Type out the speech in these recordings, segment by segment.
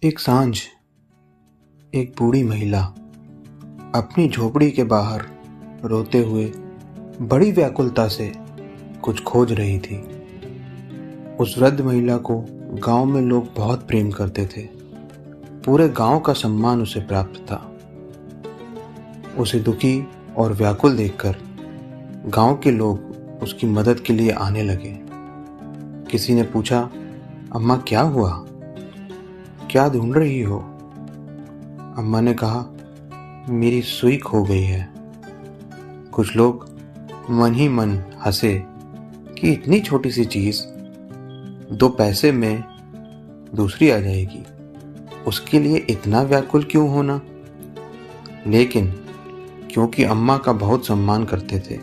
एक सांझ एक बूढ़ी महिला अपनी झोपड़ी के बाहर रोते हुए बड़ी व्याकुलता से कुछ खोज रही थी। उस वृद्ध महिला को गांव में लोग बहुत प्रेम करते थे। पूरे गांव का सम्मान उसे प्राप्त था। उसे दुखी और व्याकुल देखकर गांव के लोग उसकी मदद के लिए आने लगे। किसी ने पूछा, अम्मा क्या हुआ, क्या ढूंढ रही हो? अम्मा ने कहा, मेरी सुई खो गई है। कुछ लोग मन ही मन हंसे कि इतनी छोटी सी चीज 2 पैसे में दूसरी आ जाएगी, उसके लिए इतना व्याकुल क्यों होना। लेकिन क्योंकि अम्मा का बहुत सम्मान करते थे,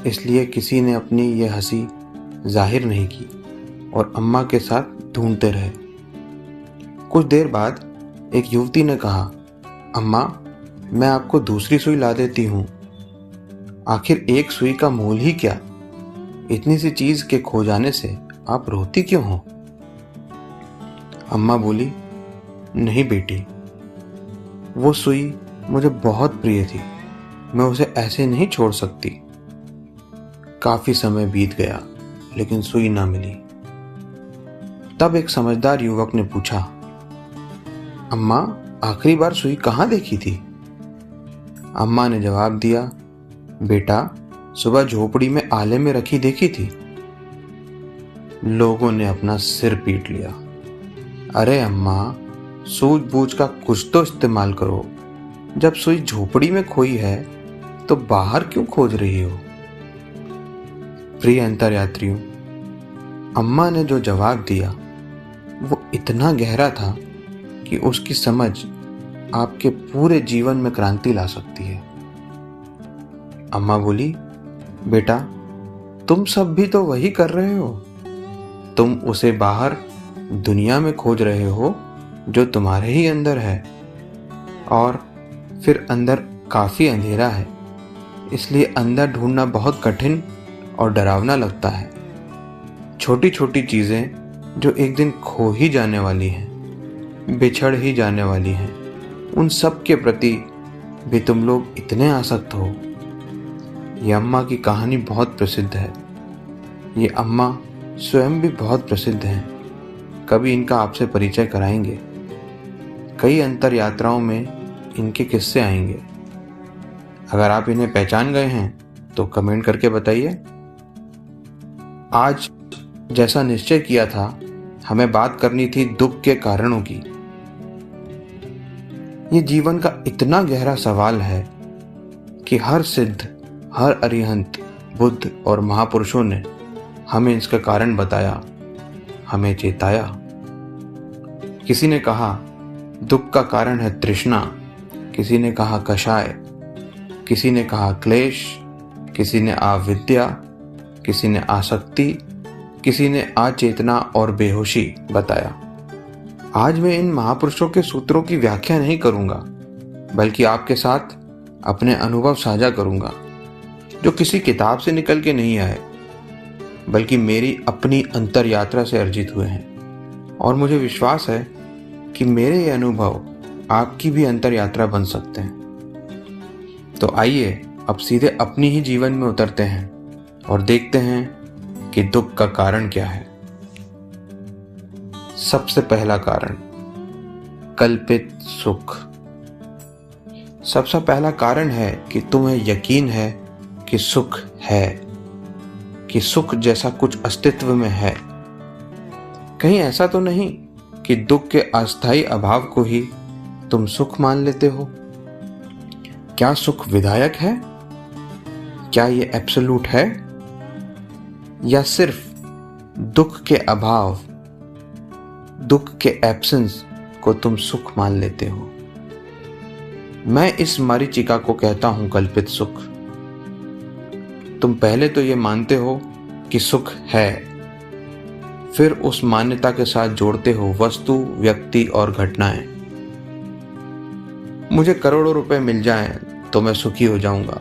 इसलिए किसी ने अपनी यह हंसी जाहिर नहीं की और अम्मा के साथ ढूंढते रहे। कुछ देर बाद एक युवती ने कहा, अम्मा मैं आपको दूसरी सुई ला देती हूँ। आखिर एक सुई का मोल ही क्या, इतनी सी चीज के खो जाने से आप रोती क्यों हो? अम्मा बोली, नहीं बेटी, वो सुई मुझे बहुत प्रिय थी, मैं उसे ऐसे नहीं छोड़ सकती। काफी समय बीत गया लेकिन सुई ना मिली। तब एक समझदार युवक ने पूछा, अम्मा आखिरी बार सुई कहाँ देखी थी? अम्मा ने जवाब दिया, बेटा सुबह झोपड़ी में आले में रखी देखी थी। लोगों ने अपना सिर पीट लिया। अरे अम्मा, सूझबूझ का कुछ तो इस्तेमाल करो। जब सुई झोपड़ी में खोई है तो बाहर क्यों खोज रही हो? प्रिय अंतरयात्रियों, अम्मा ने जो जवाब दिया वो इतना गहरा था कि उसकी समझ आपके पूरे जीवन में क्रांति ला सकती है। अम्मा बोली, बेटा तुम सब भी तो वही कर रहे हो। तुम उसे बाहर दुनिया में खोज रहे हो जो तुम्हारे ही अंदर है, और फिर अंदर काफी अंधेरा है, इसलिए अंदर ढूंढना बहुत कठिन और डरावना लगता है। छोटी छोटी चीजें जो एक दिन खो ही जाने वाली हैं, बिछड़ ही जाने वाली हैं, उन सब के प्रति भी तुम लोग इतने आसक्त हो। ये अम्मा की कहानी बहुत प्रसिद्ध है। ये अम्मा स्वयं भी बहुत प्रसिद्ध हैं। कभी इनका आपसे परिचय कराएंगे। कई अंतर यात्राओं में इनके किस्से आएंगे। अगर आप इन्हें पहचान गए हैं तो कमेंट करके बताइए। आज जैसा निश्चय किया था, हमें बात करनी थी दुख के कारणों की। ये जीवन का इतना गहरा सवाल है कि हर सिद्ध, हर अरिहंत, बुद्ध और महापुरुषों ने हमें इसका कारण बताया, हमें चेताया। किसी ने कहा दुख का कारण है तृष्णा, किसी ने कहा कषाय, किसी ने कहा क्लेश, किसी ने अविद्या, किसी ने आसक्ति, किसी ने अचेतना और बेहोशी बताया। आज मैं इन महापुरुषों के सूत्रों की व्याख्या नहीं करूंगा, बल्कि आपके साथ अपने अनुभव साझा करूंगा, जो किसी किताब से निकल के नहीं आए, बल्कि मेरी अपनी अंतर यात्रा से अर्जित हुए हैं। और मुझे विश्वास है कि मेरे ये अनुभव आपकी भी अंतर यात्रा बन सकते हैं। तो आइए अब सीधे अपनी ही जीवन में उतरते हैं और देखते हैं कि दुख का कारण क्या है। सबसे पहला कारण, कल्पित सुख। सबसे पहला कारण है कि तुम्हें यकीन है कि सुख है, कि सुख जैसा कुछ अस्तित्व में है। कहीं ऐसा तो नहीं कि दुख के अस्थायी अभाव को ही तुम सुख मान लेते हो? क्या सुख विधायक है? क्या ये एब्सोल्यूट है, या सिर्फ दुख के अभाव, दुख के एब्सेंस को तुम सुख मान लेते हो? मैं इस मरीचिका को कहता हूं कल्पित सुख। तुम पहले तो ये मानते हो कि सुख है, फिर उस मान्यता के साथ जोड़ते हो वस्तु, व्यक्ति और घटनाएं। मुझे करोड़ों रुपए मिल जाएं तो मैं सुखी हो जाऊंगा,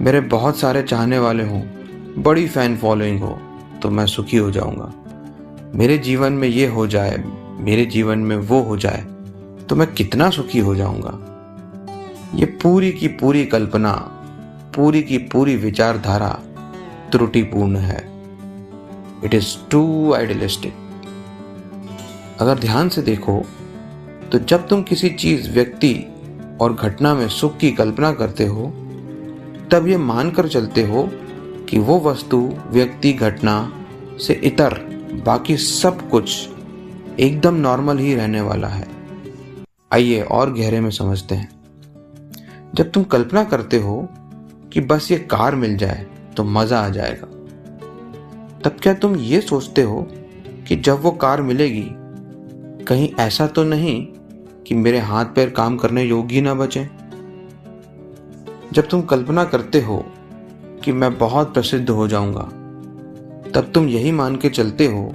मेरे बहुत सारे चाहने वाले हों, बड़ी फैन फॉलोइंग हो तो मैं सुखी हो जाऊंगा, मेरे जीवन में ये हो जाए, मेरे जीवन में वो हो जाए तो मैं कितना सुखी हो जाऊंगा। ये पूरी की पूरी कल्पना, पूरी की पूरी विचारधारा त्रुटिपूर्ण है। It is too idealistic. अगर ध्यान से देखो तो जब तुम किसी चीज, व्यक्ति और घटना में सुख की कल्पना करते हो, तब ये मानकर चलते हो कि वो वस्तु, व्यक्ति, घटना से इतर बाकी सब कुछ एकदम नॉर्मल ही रहने वाला है। आइए और गहरे में समझते हैं। जब तुम कल्पना करते हो कि बस ये कार मिल जाए तो मजा आ जाएगा, तब क्या तुम ये सोचते हो कि जब वो कार मिलेगी कहीं ऐसा तो नहीं कि मेरे हाथ पैर काम करने योग्य ही ना बचे? जब तुम कल्पना करते हो कि मैं बहुत प्रसिद्ध हो जाऊंगा, तब तुम यही मान के चलते हो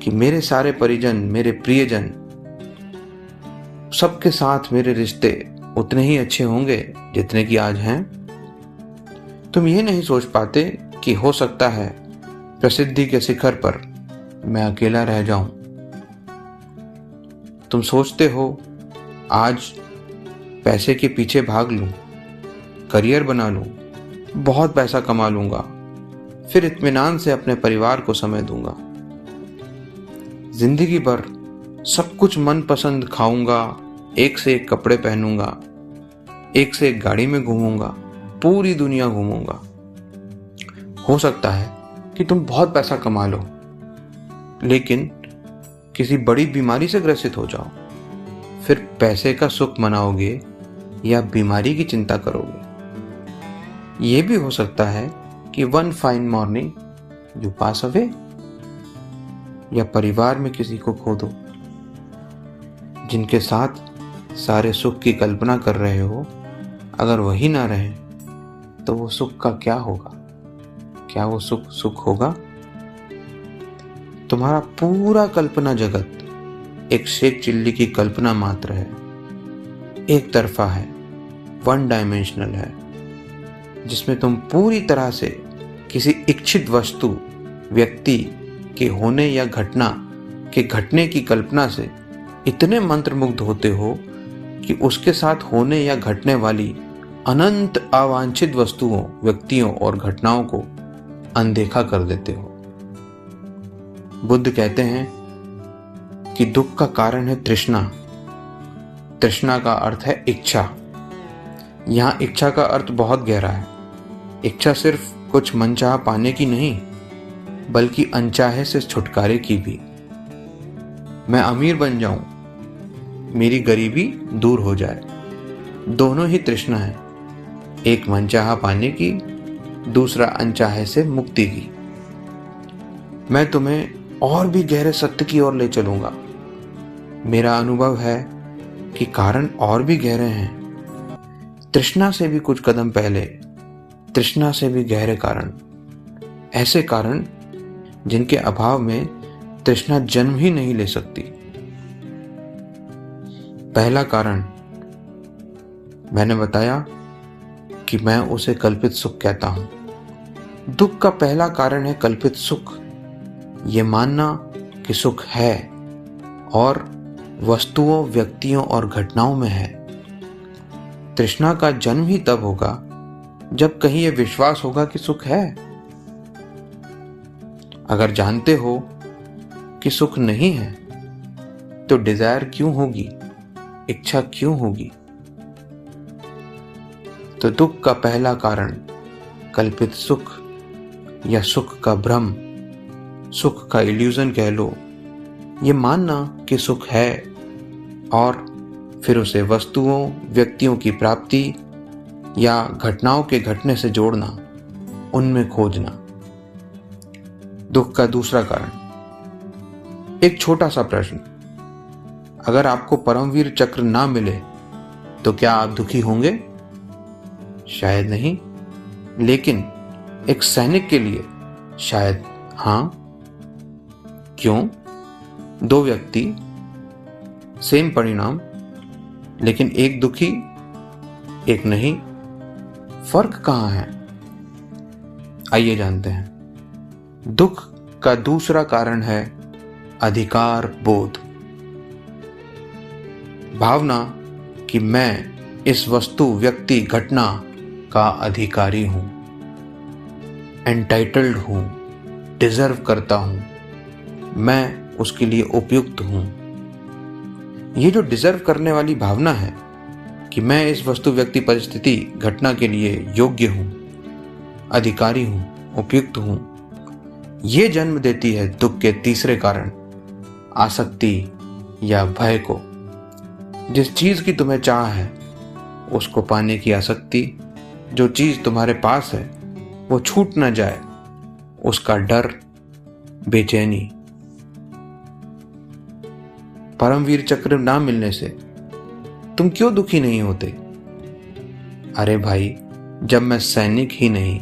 कि मेरे सारे परिजन, मेरे प्रियजन, सबके साथ मेरे रिश्ते उतने ही अच्छे होंगे जितने कि आज हैं। तुम ये नहीं सोच पाते कि हो सकता है प्रसिद्धि के शिखर पर मैं अकेला रह जाऊं। तुम सोचते हो आज पैसे के पीछे भाग लूं, करियर बना लूं, बहुत पैसा कमा लूंगा, फिर इत्मीनान से अपने परिवार को समय दूंगा। जिंदगी भर सब कुछ मनपसंद खाऊंगा, एक से एक कपड़े पहनूंगा, एक से एक गाड़ी में घूमूंगा, पूरी दुनिया घूमूंगा। हो सकता है कि तुम बहुत पैसा कमा लो, लेकिन किसी बड़ी बीमारी से ग्रसित हो जाओ, फिर पैसे का सुख मनाओगे या बीमारी की चिंता करोगे? यह भी हो सकता है कि one fine morning you pass away, या परिवार में किसी को खो दो जिनके साथ सारे सुख की कल्पना कर रहे हो। अगर वही ना रहे तो वो सुख का क्या होगा? क्या वो सुख होगा? तुम्हारा पूरा कल्पना जगत एक शेख चिल्ली की कल्पना मात्र है, एक तरफा है, वन डायमेंशनल है, जिसमें तुम पूरी तरह से किसी इच्छित वस्तु, व्यक्ति के होने या घटना के घटने की कल्पना से इतने मंत्रमुग्ध होते हो कि उसके साथ होने या घटने वाली अनंत अवांछित वस्तुओं, व्यक्तियों और घटनाओं को अनदेखा कर देते हो। बुद्ध कहते हैं कि दुख का कारण है तृष्णा। तृष्णा का अर्थ है इच्छा। यहां इच्छा का अर्थ बहुत गहरा है। इच्छा सिर्फ कुछ मनचाहा पाने की नहीं, बल्कि अनचाहे से छुटकारे की भी। मैं अमीर बन जाऊं, मेरी गरीबी दूर हो जाए, दोनों ही तृष्णा है। एक मनचाहा पाने की, दूसरा अनचाहे से मुक्ति की। मैं तुम्हें और भी गहरे सत्य की ओर ले चलूंगा। मेरा अनुभव है कि कारण और भी गहरे हैं। तृष्णा से भी कुछ कदम पहले, तृष्णा से भी गहरे कारण, ऐसे कारण जिनके अभाव में तृष्णा जन्म ही नहीं ले सकती। पहला कारण मैंने बताया कि मैं उसे कल्पित सुख कहता हूं। दुख का पहला कारण है कल्पित सुख। ये मानना कि सुख है और वस्तुओं, व्यक्तियों और घटनाओं में है। तृष्णा का जन्म ही तब होगा जब कहीं यह विश्वास होगा कि सुख है। अगर जानते हो कि सुख नहीं है तो डिजायर क्यों होगी, इच्छा क्यों होगी? तो दुख का पहला कारण कल्पित सुख या सुख का भ्रम, सुख का इल्यूजन कह लो। ये मानना कि सुख है और फिर उसे वस्तुओं, व्यक्तियों की प्राप्ति या घटनाओं के घटने से जोड़ना, उनमें खोजना। दुख का दूसरा कारण, एक छोटा सा प्रश्न, अगर आपको परमवीर चक्र ना मिले तो क्या आप दुखी होंगे? शायद नहीं, लेकिन एक सैनिक के लिए शायद हाँ। क्यों? दो व्यक्ति, सेम परिणाम, लेकिन एक दुखी, एक नहीं। फर्क कहां है? आइए जानते हैं। दुख का दूसरा कारण है अधिकार बोध। भावना कि मैं इस वस्तु, व्यक्ति, घटना का अधिकारी हूं, एंटाइटल्ड हूं, डिजर्व करता हूं, मैं उसके लिए उपयुक्त हूं। ये जो डिजर्व करने वाली भावना है कि मैं इस वस्तु, व्यक्ति, परिस्थिति, घटना के लिए योग्य हूं, अधिकारी हूं, उपयुक्त हूं, ये जन्म देती है दुख के तीसरे कारण, आसक्ति या भय को। जिस चीज की तुम्हें चाह है उसको पाने की आसक्ति, जो चीज तुम्हारे पास है वो छूट ना जाए उसका डर, बेचैनी। परमवीर चक्र ना मिलने से तुम क्यों दुखी नहीं होते? अरे भाई, जब मैं सैनिक ही नहीं,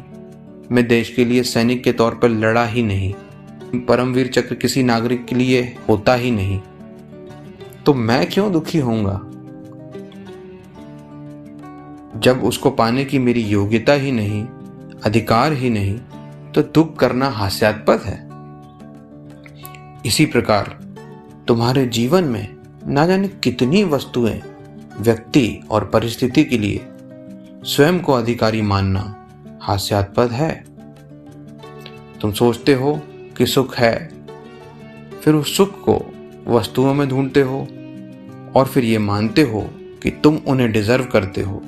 मैं देश के लिए सैनिक के तौर पर लड़ा ही नहीं, परमवीर चक्र किसी नागरिक के लिए होता ही नहीं, तो मैं क्यों दुखी होऊंगा? जब उसको पाने की मेरी योग्यता ही नहीं, अधिकार ही नहीं, तो दुख करना हास्यास्पद है। इसी प्रकार तुम्हारे जीवन में ना जाने कितनी वस्तुएं, व्यक्ति और परिस्थिति के लिए स्वयं को अधिकारी मानना हास्यास्पद है। तुम सोचते हो कि सुख है, फिर उस सुख को वस्तुओं में ढूंढते हो और फिर ये मानते हो कि तुम उन्हें डिजर्व करते हो,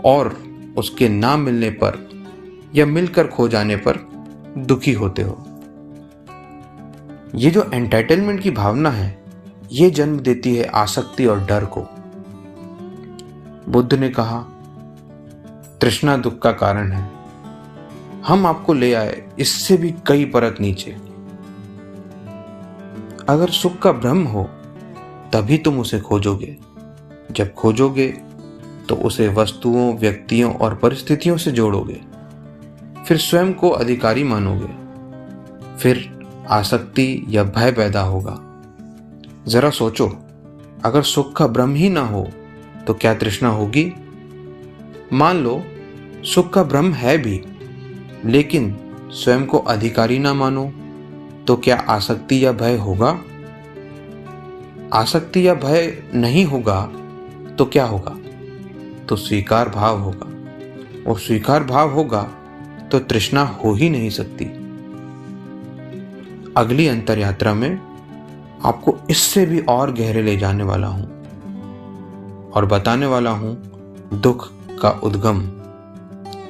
और उसके ना मिलने पर या मिलकर खो जाने पर दुखी होते हो। ये जो एंटाइटलमेंट की भावना है, ये जन्म देती है आसक्ति और डर को। बुद्ध ने कहा, तृष्णा दुख का कारण है। हम आपको ले आए इससे भी कई परत नीचे। अगर सुख का भ्रम हो तभी तुम उसे खोजोगे। जब खोजोगे तो उसे वस्तुओं, व्यक्तियों और परिस्थितियों से जोड़ोगे, फिर स्वयं को अधिकारी मानोगे, फिर आसक्ति या भय पैदा होगा। जरा सोचो, अगर सुख का भ्रम ही ना हो तो क्या तृष्णा होगी? मान लो सुख का भ्रम है भी, लेकिन स्वयं को अधिकारी ना मानो, तो क्या आसक्ति या भय होगा? आसक्ति या भय नहीं होगा तो क्या होगा? तो स्वीकार भाव होगा, और स्वीकार भाव होगा तो तृष्णा हो ही नहीं सकती। अगली अंतर यात्रा में आपको इससे भी और गहरे ले जाने वाला हूं और बताने वाला हूं दुख का उद्गम,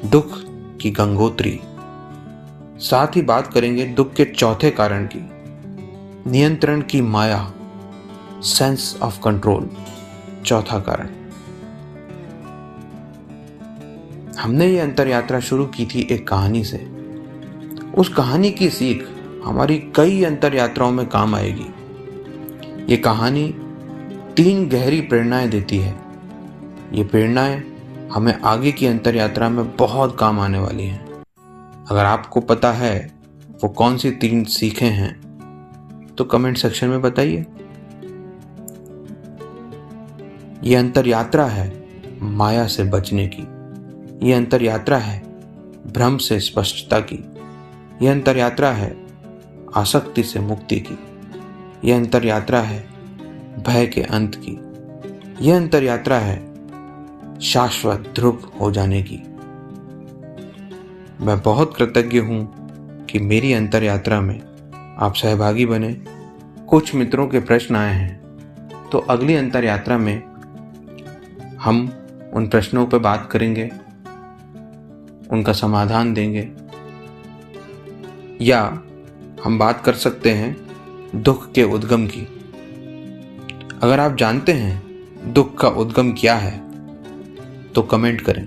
दुख की गंगोत्री। साथ ही बात करेंगे दुख के चौथे कारण की, नियंत्रण की माया, सेंस ऑफ कंट्रोल, चौथा कारण। हमने ये अंतर यात्रा शुरू की थी एक कहानी से। उस कहानी की सीख हमारी कई अंतर यात्राओं में काम आएगी। ये कहानी 3 गहरी प्रेरणाएं देती है। ये प्रेरणाएं हमें आगे की अंतर यात्रा में बहुत काम आने वाली हैं। अगर आपको पता है वो कौन सी 3 सीखें हैं तो कमेंट सेक्शन में बताइए। ये अंतर यात्रा है माया से बचने की। ये अंतर यात्रा है भ्रम से स्पष्टता की। ये अंतर यात्रा है आसक्ति से मुक्ति की। यह अंतर यात्रा है भय के अंत की। यह अंतर यात्रा है शाश्वत ध्रुव हो जाने की। मैं बहुत कृतज्ञ हूं कि मेरी अंतर यात्रा में आप सहभागी बने। कुछ मित्रों के प्रश्न आए हैं, तो अगली अंतर यात्रा में हम उन प्रश्नों पर बात करेंगे, उनका समाधान देंगे, या हम बात कर सकते हैं दुख के उद्गम की। अगर आप जानते हैं दुख का उद्गम क्या है तो कमेंट करें।